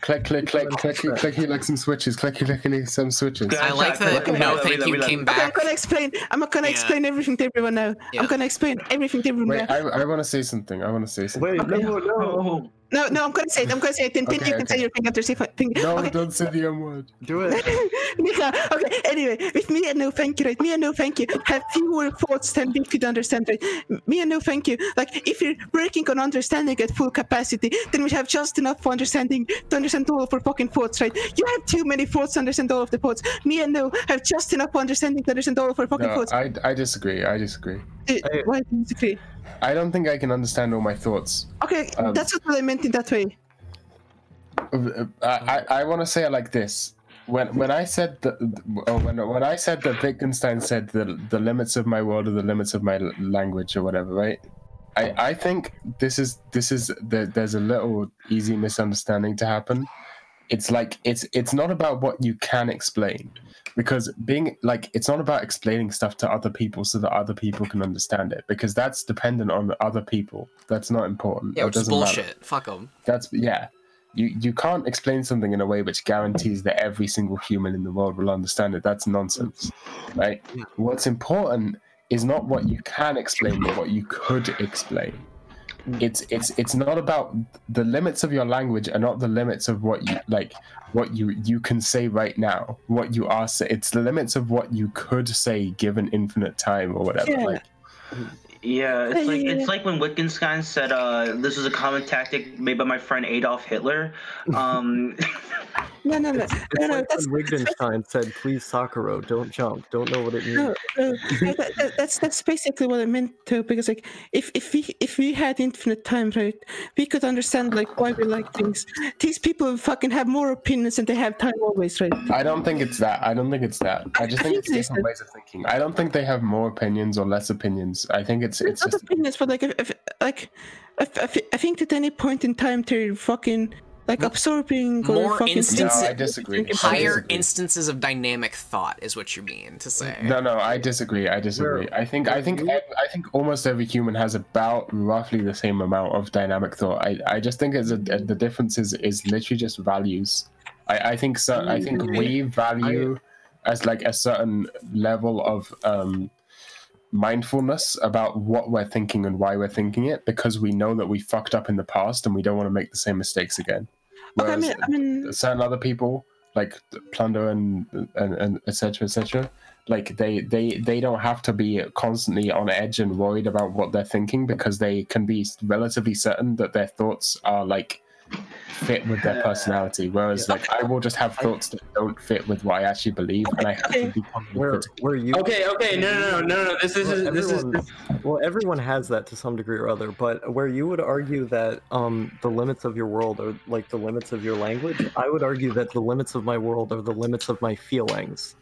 clicky like some switches. Clicky some switches. I like that. No, thank you. Came back. I'm gonna explain. I'm gonna explain everything to everyone now. I'm gonna explain everything to everyone Wait, now. I want to say something. Wait, okay. no. No, I'm gonna say it. Then you can say your thing after say thing. No, okay. don't say the M word. Do it. Okay. Anyway, with me and no thank you, right? Me and no thank you have fewer thoughts than we could understand, right? Me and no thank you. Like if you're working on understanding at full capacity, then we have just enough understanding to understand all of our fucking thoughts, right? You have too many thoughts to understand all of the thoughts. Me and no have just enough understanding to understand all of our fucking thoughts. I disagree. Why do you disagree? I don't think I can understand all my thoughts. Okay, that's what I meant in that way. I want to say it like this. When I said that when I said that Wittgenstein said the limits of my world are the limits of my language or whatever, right? I think there's a little easy misunderstanding to happen. It's like it's not about what you can explain, because it's not about explaining stuff to other people so that other people can understand it, because that's dependent on other people. That's not important. Yeah, which is bullshit. Fuck them. You can't explain something in a way which guarantees that every single human in the world will understand it. That's nonsense, right? What's important is not what you can explain, but what you could explain. It's not about the limits of your language, and not the limits of what you can say right now. What you are saying, it's the limits of what you could say given infinite time or whatever. Yeah, it's like when Wittgenstein said this was a common tactic made by my friend Adolf Hitler. No. That's when Wittgenstein said, "Please, Sakura, don't jump." Don't know what it means. No, that's basically what I meant too. Because like, if we had infinite time, right, we could understand like why we like things. These people fucking have more opinions than they have time always, right? I don't think it's that. I just think it's different ways of thinking. I don't think they have more opinions or less opinions. I think it's not just opinions, but I think at any point in time they're fucking like absorbing more instances. No, I disagree. Higher instances of dynamic thought is what you mean to say. No, I disagree. I think almost every human has about roughly the same amount of dynamic thought. I just think the difference is literally just values. I think we value as like a certain level of mindfulness about what we're thinking and why we're thinking it, because we know that we fucked up in the past and we don't want to make the same mistakes again. Whereas I mean, certain other people, like Plunder and etc., like they don't have to be constantly on edge and worried about what they're thinking, because they can be relatively certain that their thoughts are like fit with their personality, whereas like I will just have thoughts that don't fit with what I actually believe, and I have to be where you okay no this is well, everyone has that to some degree or other, but where you would argue that the limits of your world are like the limits of your language, I would argue that the limits of my world are the limits of my feelings.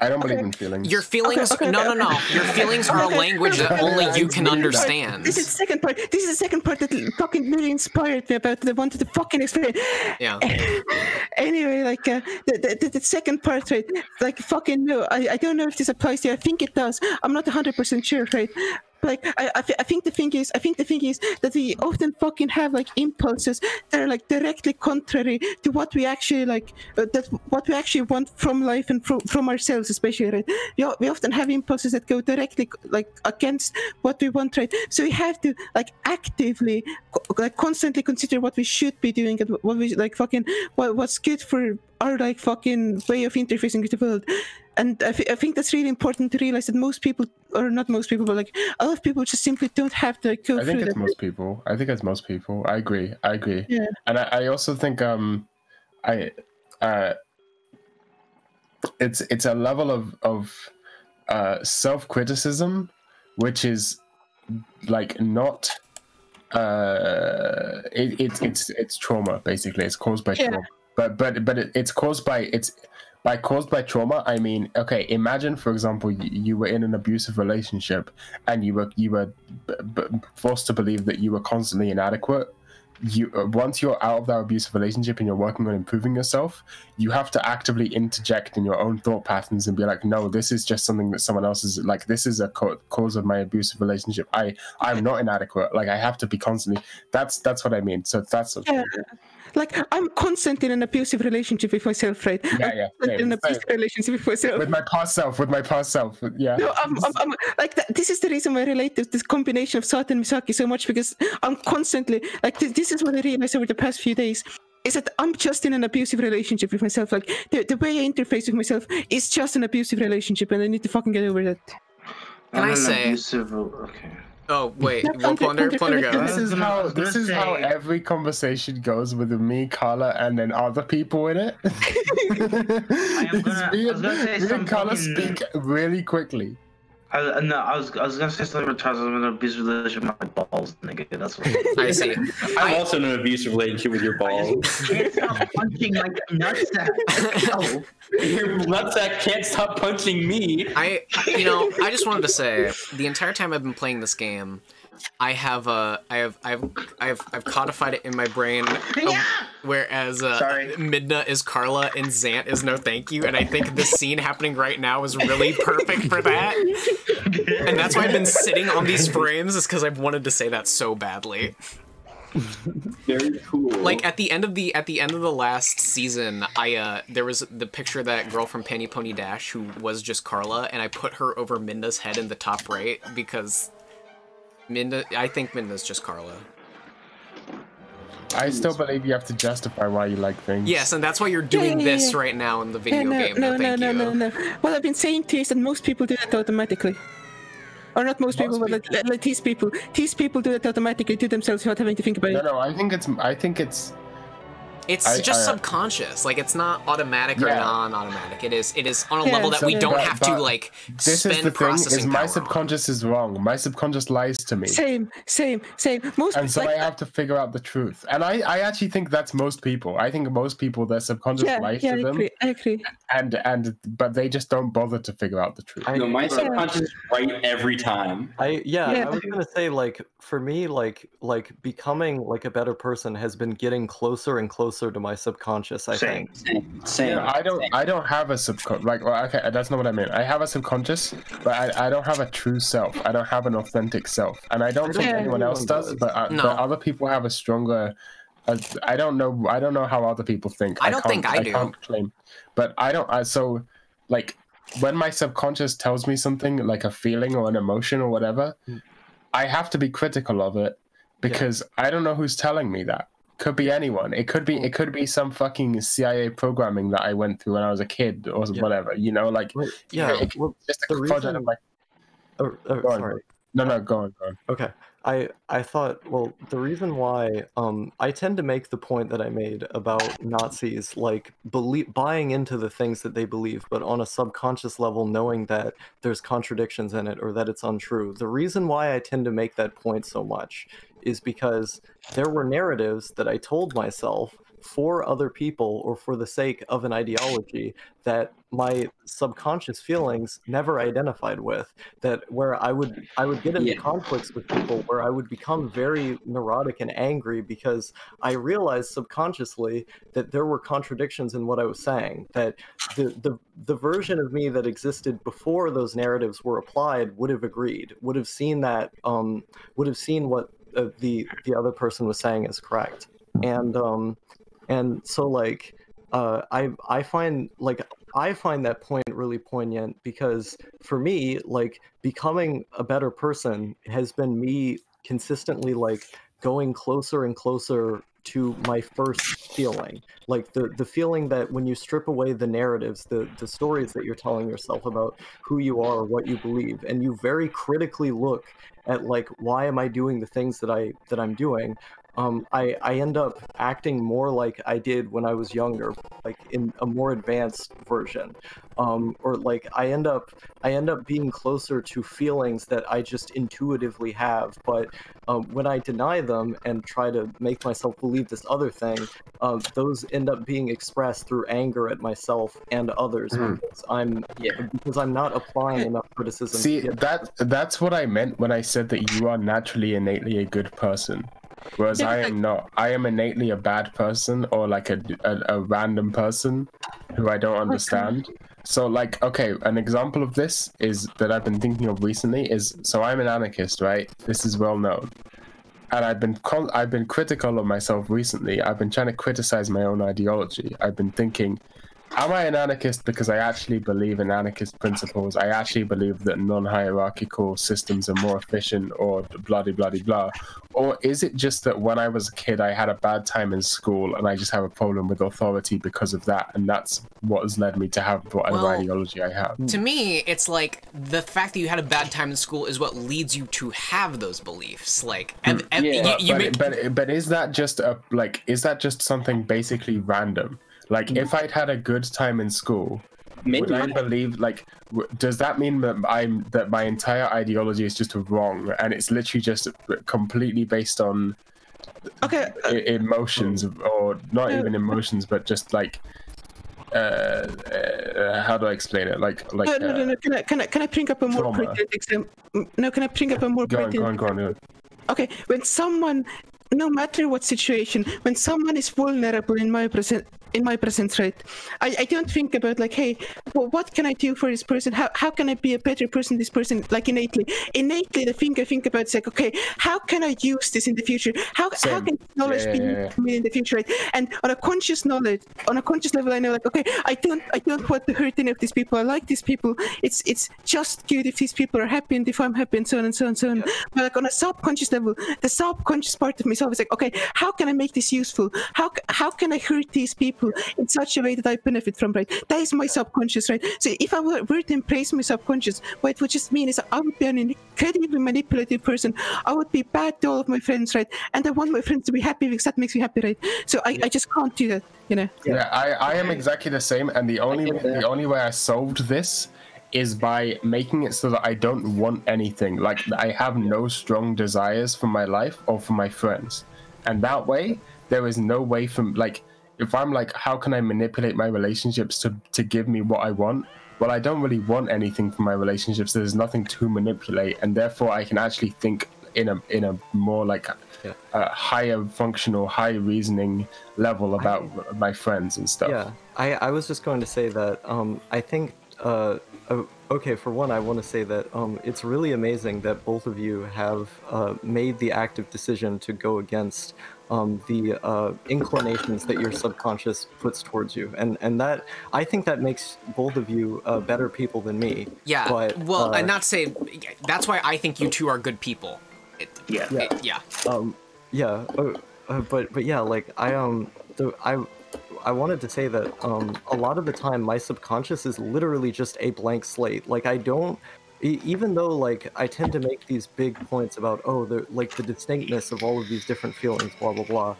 I don't believe in feelings. Your feelings, no. Your feelings are a language that only you can understand. This is the second part. This is the second part that fucking really inspired me about that I wanted to fucking explain. Yeah. Anyway, like the second part, right? Like fucking no, I don't know if this applies to you. I think it does. I'm not 100% sure, right? Like I think the thing is that we often fucking have like impulses that are like directly contrary to what we actually like, what we actually want from life and from ourselves, especially, right? We often have impulses that go directly like against what we want, right? So we have to like actively like constantly consider what we should be doing and what we like fucking what's good for our like fucking way of interfacing with the world. And I think that's really important to realize that most people, or not most people, but like a lot of people just simply don't have to go through that. I think it's most people. I agree. Yeah. And I also think it's a level of self-criticism which is like not it's trauma, basically. It's caused by trauma. But it's caused by trauma, I mean, okay, imagine, for example, you were in an abusive relationship and you were forced to believe that you were constantly inadequate you once you're out of that abusive relationship and you're working on improving yourself, you have to actively interject in your own thought patterns and be like, no, this is just something that someone else is like, this is a cause of my abusive relationship. I'm not inadequate. Like I have to be constantly. That's what I mean. So that's like I'm constantly in an abusive relationship with myself, right? Yeah. In an abusive relationship with myself. With my past self. Yeah. No, I'm like that. This is the reason why I relate to this combination of Sata and Misaki so much, because I'm constantly like this is what I realized over the past few days. Is that I'm just in an abusive relationship with myself. Like the way I interface with myself is just an abusive relationship, and I need to fucking get over that. Can I say? Okay. Oh wait, Yeah, Plunder go. This is how every conversation goes with me, Carla, and then other people in it. I was gonna say me and Carla something. speak really quickly. I was gonna say something about Charles. I'm in an abusive relationship with my balls, nigga. That's what. I see. I'm also in an abusive relationship with your balls. Can't stop punching my nutsack. Oh. Your nutsack can't stop punching me. I just wanted to say, the entire time I've been playing this game, I've codified it in my brain. Whereas Midna is Carla and Zant is no thank you, and I think this scene happening right now is really perfect for that. And that's why I've been sitting on these frames, is because I've wanted to say that so badly. Very cool. Like at the end of the last season, there was the picture of that girl from Penny Pony Dash who was just Carla, and I put her over Minda's head in the top right because I think Minda's just Carla. I still believe you have to justify why you like things. Yes, and that's why you're doing this right now in the video game. No. What I've been saying to you is that most people do that automatically. Or not most people, but like these people. These people do that automatically to themselves without having to think about it. No, I think it's It's just subconscious. Like, it's not automatic or non-automatic. It is on a level that we don't have to like spend processing my subconscious is wrong. My subconscious lies to me. Same. And so I have to figure out the truth. And I actually think that's most people. I think most people, their subconscious lies to them. I agree. But they just don't bother to figure out the truth. No, my subconscious is right every time. I was gonna say, like, for me, like becoming like a better person has been getting closer and closer to my subconscious. I think. Same. I don't have a subconscious. Like, well, okay, that's not what I mean. I have a subconscious, but I don't have a true self. I don't have an authentic self, and I don't think anyone else does. But other people have a stronger. I don't know how other people think. I think I do. I can't claim, but I don't. So, like, when my subconscious tells me something, like a feeling or an emotion or whatever, I have to be critical of it because I don't know who's telling me that. Could be anyone. It could be some fucking CIA programming that I went through when I was a kid or whatever. You know, like just a project of like. Sorry. No, go on. Okay. I thought, well, the reason why I tend to make the point that I made about Nazis, like buying into the things that they believe, but on a subconscious level, knowing that there's contradictions in it or that it's untrue. The reason why I tend to make that point so much is because there were narratives that I told myself for other people or for the sake of an ideology that my subconscious feelings never identified with, that where I would get into conflicts with people where I would become very neurotic and angry because I realized subconsciously that there were contradictions in what I was saying, that the version of me that existed before those narratives were applied would have agreed, would have seen that, would have seen what the other person was saying is correct. And so, like, I find that point really poignant because for me, like, becoming a better person has been me consistently, like, going closer and closer to my first feeling, like the feeling that when you strip away the narratives, the stories that you're telling yourself about who you are, what you believe, and you very critically look at, like, why am I doing the things that I'm doing? I end up acting more like I did when I was younger, like in a more advanced version, or like I end up being closer to feelings that I just intuitively have. But when I deny them and try to make myself believe this other thing, those end up being expressed through anger at myself and others because I'm not applying enough criticism. See, that's what I meant when I said that you are naturally, innately a good person. whereas I am not. I am innately a bad person, or like a random person who I don't understand. So like, okay, an example of this is that I've been thinking of recently is, so I'm an anarchist, right? This is well known. And I've been critical of myself recently. I've been trying to criticize my own ideology. I've been thinking, am I an anarchist because I actually believe in anarchist principles? I actually believe that non-hierarchical systems are more efficient, or blah blah blah blah. Or is it just that when I was a kid, I had a bad time in school, and I just have a problem with authority because of that, and that's what has led me to have whatever ideology I have? To me, it's like the fact that you had a bad time in school is what leads you to have those beliefs. Like, but is that just is that just something basically random? Like, if I'd had a good time in school, would I believe, like, does that mean that my entire ideology is just wrong, and it's literally just completely based on emotions, or not even emotions, but just like, how do I explain it? No. Can I bring up a more pertinent example? No, can I bring up a more pertinent? Go on. Okay, when someone, no matter what situation, when someone is vulnerable in my present, right, I don't think about like, hey, well, what can I do for this person? How can I be a better person? This person, like innately, the thing I think about is like, okay, how can I use this in the future? How can knowledge be used for me in the future, right? And on a conscious level, I know like, okay, I don't want to hurt any of these people. I like these people. It's just good if these people are happy and if I'm happy, and so on and so on and so on. Yeah. But like on a subconscious level, the subconscious part of myself is like, okay, how can I make this useful? How can I hurt these people in such a way that I benefit from, right? That is my subconscious, right? So if I were to embrace my subconscious, what it would just mean is I would be an incredibly manipulative person. I would be bad to all of my friends, right? And I want my friends to be happy because that makes me happy, right? So I just can't do that, you know? Yeah, I am exactly the same, and the only way I solved this is by making it so that I don't want anything. Like, I have no strong desires for my life or for my friends. And that way, there is no way from, like, if I'm like, how can I manipulate my relationships to give me what I want? Well, I don't really want anything from my relationships. There's nothing to manipulate, and therefore I can actually think in a more like higher functional, high reasoning level about my friends and stuff. Yeah, I was just going to say that I think okay, for one, I want to say that it's really amazing that both of you have made the active decision to go against the inclinations that your subconscious puts towards you, and that, I think that makes both of you better people than me. Yeah, but, well, and not say, that's why I think you two are good people. But yeah, like I wanted to say that a lot of the time my subconscious is literally just a blank slate. Like, I don't, even though like I tend to make these big points about, oh, the distinctness of all of these different feelings, blah blah blah,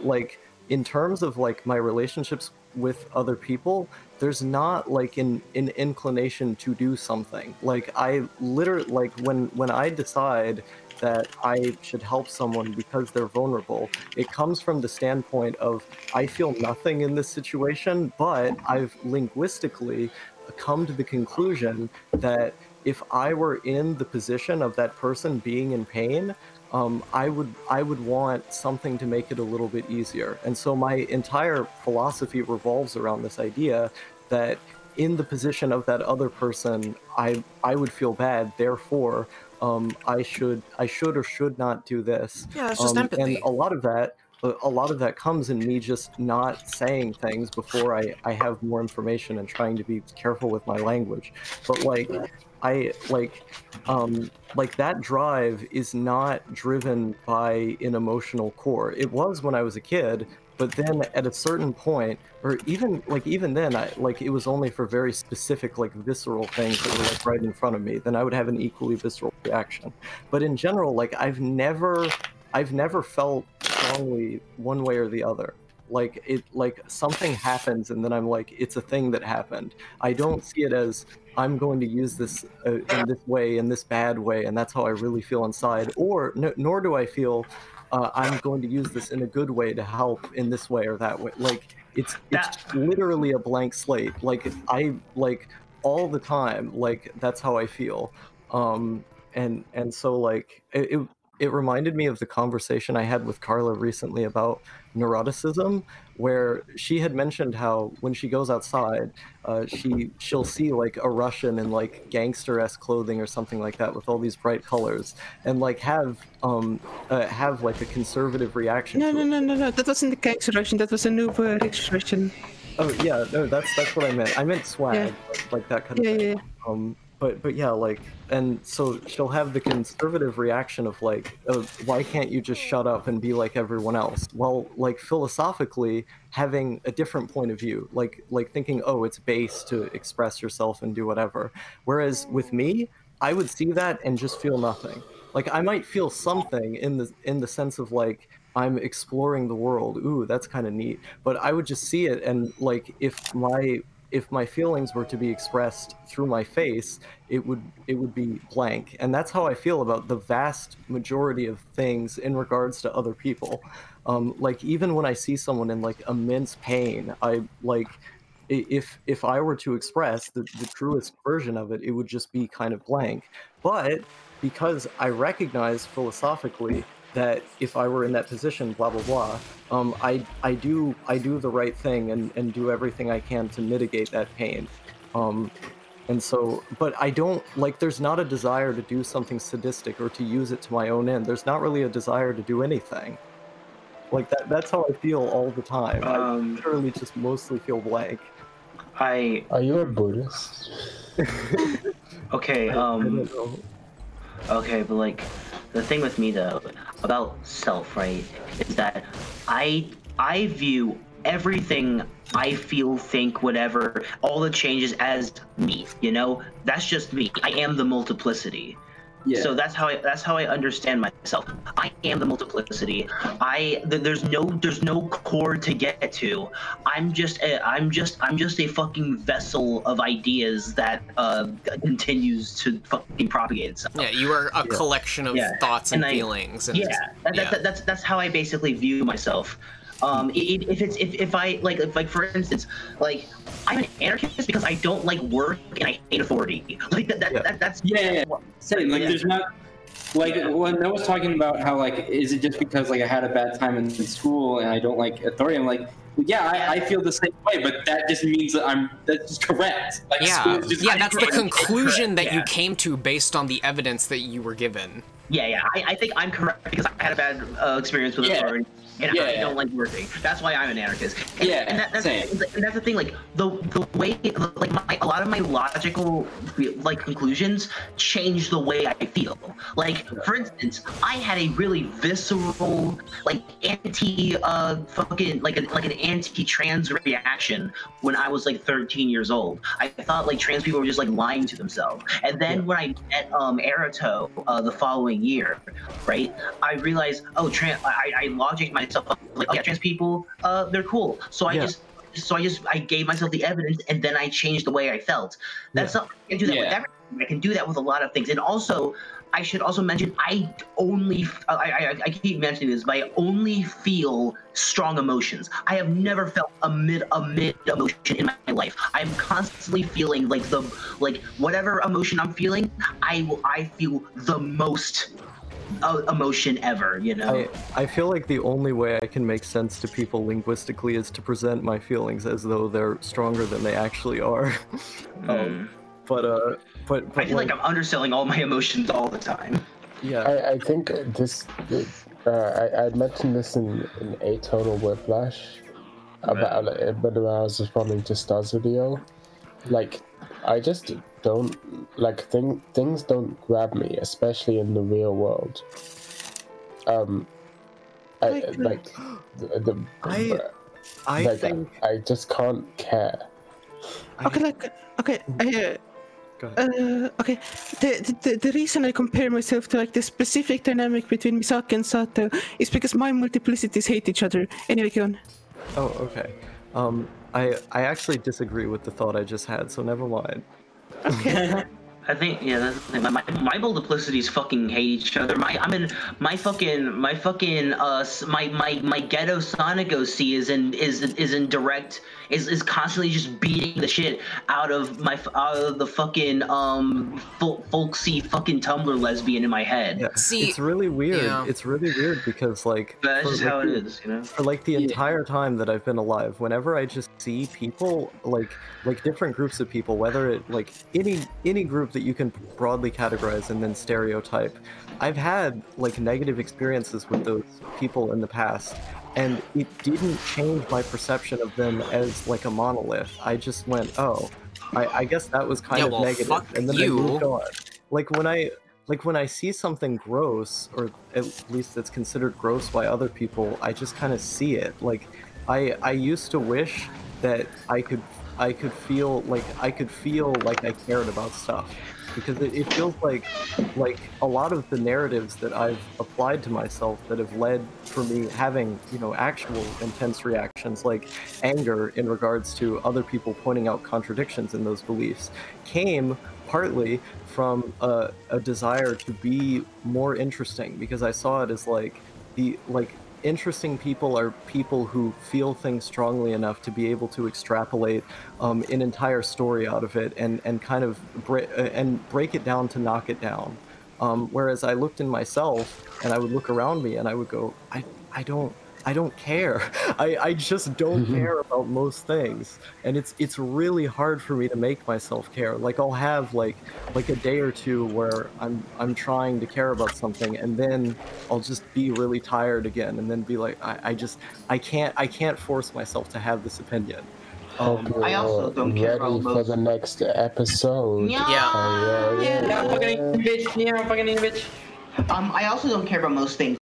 like in terms of like my relationships with other people, there's not like an inclination to do something. Like, I literally, like when I decide that I should help someone because they're vulnerable, it comes from the standpoint of, I feel nothing in this situation, but I've linguistically come to the conclusion that if I were in the position of that person being in pain, I would want something to make it a little bit easier. And so my entire philosophy revolves around this idea that in the position of that other person, I would feel bad, therefore I should or should not do this. Yeah, it's just empathy. And a lot of that comes in me just not saying things before I have more information and trying to be careful with my language. But like, like that drive is not driven by an emotional core. It was when I was a kid, but then at a certain point, or even then, it was only for very specific, like, visceral things that were like right in front of me. Then I would have an equally visceral reaction. But in general, like, I've never felt strongly one way or the other. Like something happens and then I'm like, it's a thing that happened. I don't see it as I'm going to use this in this way, in this bad way, and that's how I really feel inside. Or nor do I feel I'm going to use this in a good way to help in this way or that way. Like, it's literally a blank slate. Like, I, like, all the time, like, that's how I feel. And so, like, it reminded me of the conversation I had with Carla recently about neuroticism, where she had mentioned how when she goes outside, she'll see like a Russian in like gangster-esque clothing or something like that with all these bright colors, and like have like a conservative reaction. No. That wasn't the gangster Russian. That was a new rich Russian. Oh yeah, no, that's what I meant. I meant swag, like that kind of thing. Yeah. But yeah, like, and so she'll have the conservative reaction of like, oh, why can't you just shut up and be like everyone else? Well, like philosophically, having a different point of view, like thinking, oh, it's base to express yourself and do whatever. Whereas with me, I would see that and just feel nothing. Like I might feel something in the sense of like, I'm exploring the world. Ooh, that's kind of neat. But I would just see it, and like if my feelings were to be expressed through my face, it would be blank. And that's how I feel about the vast majority of things in regards to other people. Like even when I see someone in like immense pain, I like if I were to express the truest version of it, it would just be kind of blank. But because I recognize philosophically that if I were in that position, blah blah blah, I do the right thing and do everything I can to mitigate that pain, and so, but I don't like. There's not a desire to do something sadistic or to use it to my own end. There's not really a desire to do anything like that. That's how I feel all the time. I literally just mostly feel blank. Are you a Buddhist? Okay. I don't know. Okay, but like the thing with me though about self, right, is that I view everything I feel, think, whatever, all the changes as me. You know, that's just me. I am the multiplicity. Yeah. So that's how I understand myself. I am the multiplicity. There's no core to get to. I'm just a fucking vessel of ideas that continues to fucking propagate itself. Yeah, you are a collection of thoughts and feelings. And that's how I basically view myself. If I like for instance, like I'm an anarchist because I don't like work and I hate authority. Like that's same. Like there's not like when I was talking about how like is it just because like I had a bad time in school and I don't like authority? I'm like, yeah, I feel the same way, but that just means that that's just correct. Like, that's the conclusion that you came to based on the evidence that you were given. I think I'm correct because I had a bad experience with authority. And I don't like working. That's why I'm an anarchist. And that's the thing. Like the way, like a lot of my logical like conclusions change the way I feel. Like for instance, I had a really visceral, like fucking like an anti-trans reaction when I was like 13 years old. I thought like trans people were just like lying to themselves. And then when I met Arato the following year, right, I realized, oh, I logicked myself up, like, oh yeah, trans people, they're cool. So I gave myself the evidence, and then I changed the way I felt. That's not, I can do that with everything. I can do that with a lot of things. And also, I should also mention, I keep mentioning this, but I only feel strong emotions. I have never felt a mid emotion in my life. I'm constantly feeling like whatever emotion I'm feeling, I feel the most emotion ever, you know. I feel like the only way I can make sense to people linguistically is to present my feelings as though they're stronger than they actually are. But I feel like I'm underselling all my emotions all the time. Yeah, I think I mentioned this in Atonal Whiplash about when I was responding to Star's video. Like, I just don't like things don't grab me, especially in the real world. I just can't care. The reason I compare myself to like the specific dynamic between Misaki and Sato is because my multiplicities hate each other. Anyway, go on. Oh, okay. I actually disagree with the thought I just had, so never mind. Okay. I think that's the thing. My multiplicities fucking hate each other. My ghetto Sonic OC is constantly just beating the shit out of the fucking folksy fucking Tumblr lesbian in my head. Yeah. See, it's really weird. yeah. It's really weird because like that's just how it is, you know. For like the entire time that I've been alive, whenever I just see people like different groups of people, whether it like any group that you can broadly categorize and then stereotype, I've had like negative experiences with those people in the past, and it didn't change my perception of them as like a monolith. I just went, oh, I guess that was kind of negative, and then I moved on. Like when I see something gross, or at least it's considered gross by other people, I just kind of see it. Like I used to wish that I could feel like I cared about stuff, because it feels like a lot of the narratives that I've applied to myself that have led for me having, you know, actual intense reactions like anger in regards to other people pointing out contradictions in those beliefs came partly from a desire to be more interesting, because I saw it as interesting people are people who feel things strongly enough to be able to extrapolate an entire story out of it and kind of break it down to knock it down. Whereas I looked in myself and I would look around me and I would go, I don't care. I just don't care about most things, and it's really hard for me to make myself care. Like I'll have like a day or two where I'm trying to care about something, and then I'll just be really tired again, and then be like, I can't force myself to have this opinion. I also don't care about for the next episode. I also don't care about most things